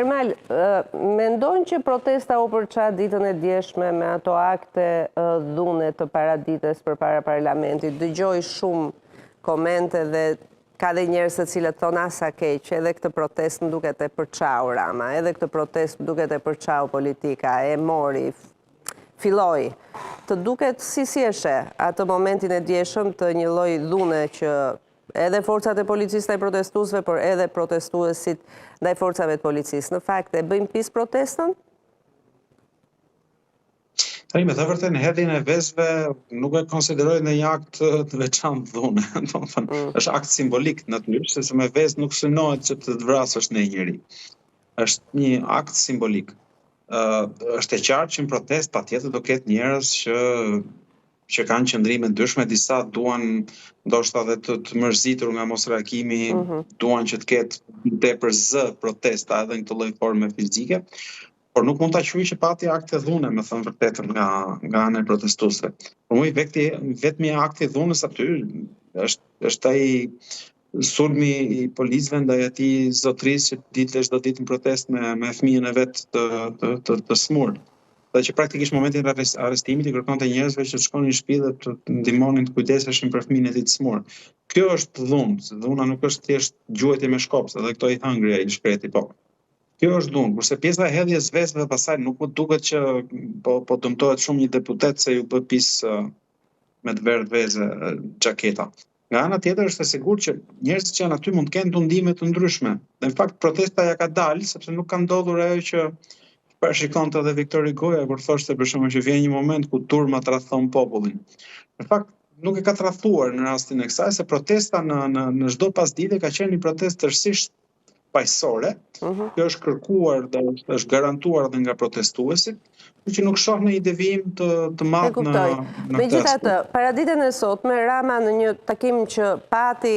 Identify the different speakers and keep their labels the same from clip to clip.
Speaker 1: Ermal, mendon që protesta u përçat ditën e djeshme me ato akte dhune të paradites përpara parlamentit? Dëgjoj shumë komente dhe ka dhe njerëz të cilët thonë asa keq, edhe këtë protestë më duket e përçau Rama, edhe këtë protestë më duket e përçau politika, e mori, filloi. Të duket si eshe atë momentin e djeshëm të një lloj dhune që edhe forcat e policisë ndaj protestuesve, por edhe protestuesit ndaj forcave të policisë. Në fakt, e bëjmë pis protestën?
Speaker 2: Me të vërtetë, në hedhjen e vezëve nuk e konsideroj në një akt të veçantë dhune. Është akt simbolik natyrisht, sepse me vezë nuk synohet që të vrasësh në njëri. Është një akt simbolik. Është e qartë që në protestë patjetër do ketë njerëz që kanë qëndrime ndryshme, disa duan ndoshta edhe të mërzitur nga mos reagimi, duan që të ketë tepër zë protesta edhe në këtë lloj forme fizike, por nuk mund ta quaj që pati akte dhune, me thënë vërtetën, nga ana e protestuesve. Por mua vetmi akti dhunës aty është ai sulmi i policëve ndaj atij zotërisë që dilte çdo ditë në protestë me fëmijën e vet të smur. Dhe që praktikisht momentin e arrestimit i kërkonte njerëzve që të shkonin në shtëpi dhe të ndihmonin të kujdeseshin për fëmijën e tij të smur. Kjo është dhunë, dhuna nuk është thjesht gjuajtje me shkops, edhe këto i hëngri ai shkreti po. Kjo është dhunë, kurse pjesa e hedhjes vezëve pastaj nuk më duket që po dëmtohet shumë një deputet se ju bë pis me të verdh vezë xhaketa. Nga ana tjetër është e sigurt që njerëzit që janë aty mund të kenë tundime të ndryshme. Dhe në fakt protesta ja ka dalë sepse nuk ka ndodhur ajo që parashikonte edhe Viktor Hugoja kur thoshte për shembull që vjen një moment ku turmat tradhton popullin. Në fakt nuk e ka tradhtuar në rastin e kësaj se protesta në çdo pasdite ka qenë një protestë tërësisht paqësore. Kjo është kërkuar dhe është garantuar edhe nga protestuesit, që nuk shoh në një devijim të madh në
Speaker 1: megjithatë, paraditën e sotme Rama në një takim që pati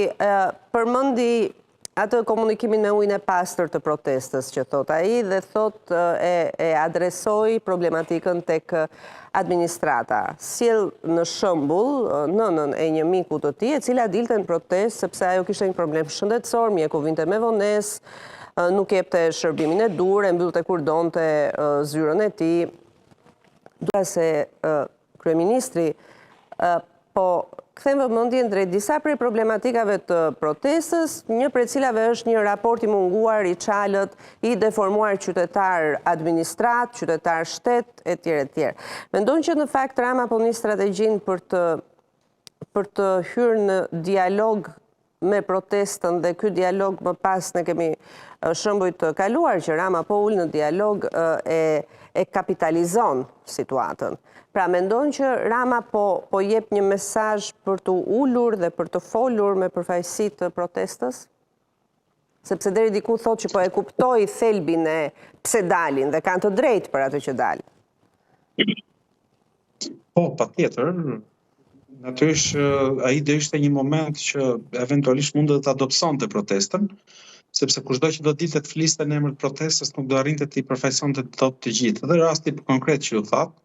Speaker 1: përmendi atë komunikimin me ujin e pastër të protestës që thot ai dhe thot e adresoi problematikën tek administrata. Sjell në shembull nënën e një miku të tij, e cila dilte në protestë sepse ajo kishte një problem shëndetësor, mjeku vinte me vonesë, nuk jepte shërbimin e dur, e mbyllte kur donte zyrën e tij. Dua se kryeministri po kthem vëmendjen drejt disa prej problematikave të protestës, një prej cilave është një raport i munguar, i çalët, i deformuar qytetar administrat, qytetar shtet, etj. Mendon që në fakt Rama po nis strategjinë për të hyrë në dialog me protestën dhe ky dialog më pas ne kemi shembuj të kaluar që Rama po ul në dialog e kapitalizon situatën. Pra mendon që Rama po jep një mesazh për të ulur dhe për të folur me përfaqësi të protestës? Sepse deri diku thotë që po e kuptoi thelbin e pse dalin dhe kanë të drejtë për atë që dalin.
Speaker 2: Po, patjetër. Natyrisht ai do ishte një moment që eventualisht mund të adopsonte protestën, sepse kushdo që do dilte të fliste në emër të protestës nuk do arrinte të i përfaqësonte të gjithë. Dhe rasti konkret që ju thatë,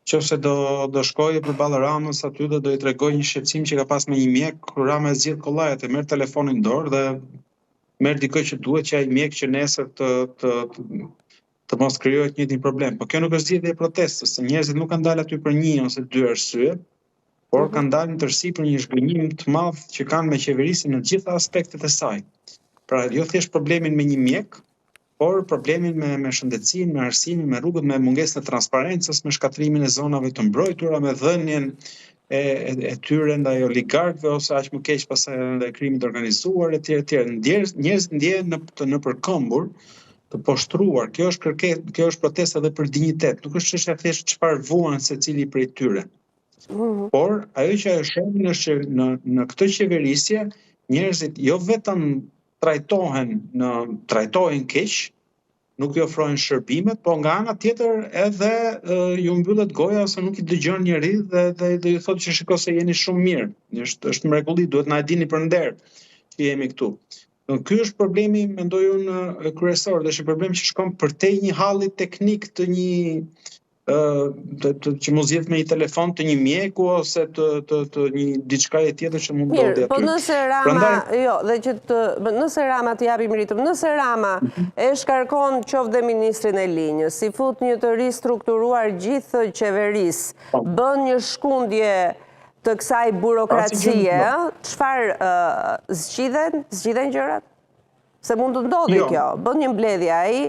Speaker 2: nëse do shkojë përballë Ramës aty dhe do i tregoj një shqetësim që ka pas me një mjek, kur Rama e zgjidh kollajet e merr telefonin dorë dhe merr dikë që duhet që ai mjek që nesër të mos krijohet një njëjtin problem. Po kjo nuk është zgjidhje e protestës, se njerëzit nuk kanë dalë aty për një ose dy arsye, por kanë dalë në tërësi për një zhgënjim të madh që kanë me qeverisin në të gjitha aspektet e saj. Pra jo thjesht problemin me një mjek, por problemin me shëndetësinë, me arsimin, me rrugët, me mungesën e transparencës, me shkatrimin e zonave të mbrojtura, me dhënien e tyre ndaj oligarkëve ose aq më keq pastaj ndaj krimit organizuar etj. Njerëzit ndjehen në përkëmbur, të poshtruar. Kjo është protestë edhe për dinjitet, nuk është çështja thjesht çfarë vuan secili prej tyre. Por ajo që ajo shohin është që në këtë qeverisje njerëzit jo vetëm trajtohen keq, nuk i ofrojnë shërbimet, po nga ana tjetër edhe ju mbyllet goja ose nuk i dëgjon njëri dhe ju thotë që shiko se jeni shumë mirë. Është mrekulli, duhet na e dini për nder që jemi këtu. Ky është problemi, mendoj unë, kryesor, dhe është një problem që shkon përtej një halli teknik të që mos jetë me një telefon të një mjeku ose të një diçka tjetër që mund ndodhi
Speaker 1: Mirë, po
Speaker 2: aty.
Speaker 1: nëse Rama, nëse Rama të japim ritëm, nëse Rama e shkarkon qoftë dhe ministrin e linjës, si fut një të ristrukturuar gjithë qeverisë, bën një shkundje të kësaj burokracie, çfarë zgjidhen gjërat? Se mund të ndodhi kjo, bën një mbledhje ai,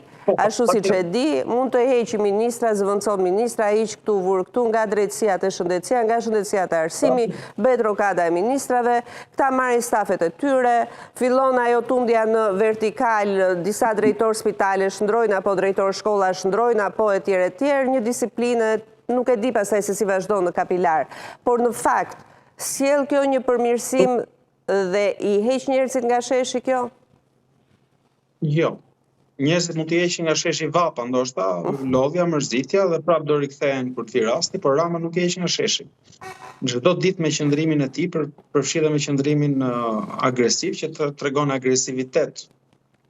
Speaker 1: ashtu siç e di, mund të heqë ministra, zëvendëson ministra, hiq këtu, vur këtu, nga drejtësia te shëndetësia, nga shëndetësia te arsimi, bëhet rokada e ministrave, këta marrin stafet e tyre, fillon ajo tundja në vertikal, disa drejtor spitale shndrojnë, apo drejtor shkolla shndrojnë, apo etj, një disiplinë, nuk e di pastaj se si vazhdon në kapilar. Por në fakt, sjell kjo një përmirësim dhe i heq njerëzit nga sheshi kjo?
Speaker 2: Jo. Njerëzit mund të heqin nga sheshi vapa, ndoshta lodhja, mërzitja dhe prap do rikthehen kur të vi rasti, por Rama nuk e heq nga sheshi. Çdo ditë me qëndrimin e tij, përfshirë me qëndrimin agresiv që tregon agresivitet,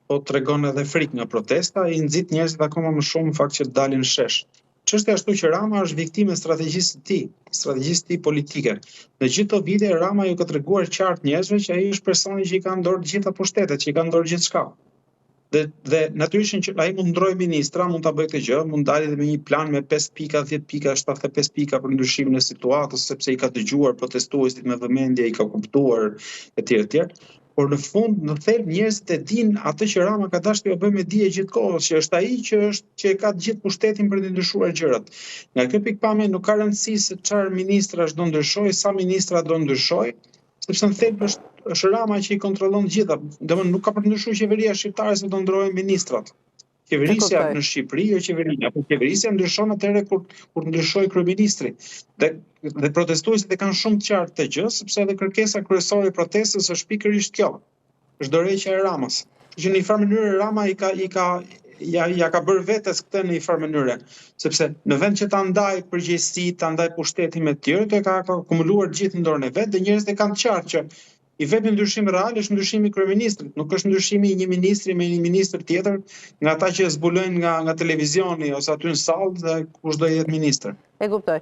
Speaker 2: po tregon edhe frikë nga protesta, i nxit njerëzit akoma më shumë në fakt që dalin në shesh. Çështja ashtu që Rama është viktimë e strategjisë së tij politike. Në gjithë këto vite Rama ju ka treguar qartë njerëzve që ai është personi që i ka ndorë të gjitha pushtetet, që i ka ndorë gjithçka. Dhe natyrisht që ai mund ndrojë ministra, mund ta bëjë këtë gjë, mund dalë edhe me një plan me 5 pika, 10 pika, 75 pika për ndryshimin e situatës, sepse i ka dëgjuar protestuesit me vëmendje, i ka kuptuar etj. Por në fund, në thelb njerëzit e dinë atë që Rama ka dashur t'ja bëjë me dije gjithkohës, që është ai që e ka të gjithë pushtetin për të ndryshuar gjërat. Nga kjo pikpamje nuk ka rëndësi se çfarë ministrash do ndryshojë, sa ministra do ndryshojë, sepse në thelb është Rama që i kontrollon të gjitha. Domethënë nuk ka për të ndryshuar qeveria shqiptare se do ndrohen ministrat. Qeverisja në Shqipëri jo qeveria, apo qeverisja ndryshon atëherë kur ndryshoi kryeministri. Dhe protestuesit e kanë shumë të qartë këtë gjë, sepse edhe kërkesa kryesore e protestës është pikërisht kjo. Është dorëheqja e Ramës. Që në një farë mënyrë Rama ja ka bërë vetes këtë në një farë mënyrë, sepse në vend që ta ndaj përgjegjësi, ta ndaj pushtetin me të tjerët, e ka akumuluar gjithë në dorën e vet dhe njerëzit e kanë qartë që i vetmi ndryshim real është ndryshimi i kryeministrit, nuk është ndryshimi i një ministri me një ministër tjetër, nga ata që zbulojnë nga televizioni ose aty në sallë dhe kush do jetë ministër.
Speaker 1: E kuptoj.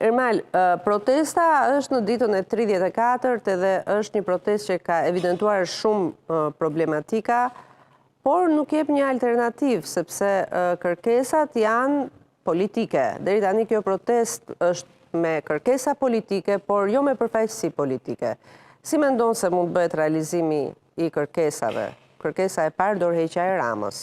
Speaker 1: Ermal, protesta është në ditën e 34 dhe është një protestë që ka evidentuar shumë problematika, por nuk jep një alternativë, sepse kërkesat janë politike. Deri tani kjo protestë është me kërkesa politike, por jo me përfaqësi politike. Si mendon se mund bëhet realizimi i kërkesave? Kërkesa e parë, dorëheqja e Ramës.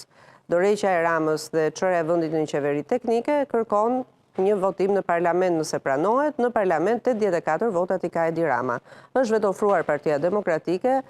Speaker 1: Dorëheqja e Ramës dhe çorja e vendit në një qeveri teknike kërkon një votim në parlament nëse pranohet, në parlament 84 votat i ka Edi Rama. Është vetë ofruar Partia Demokratike,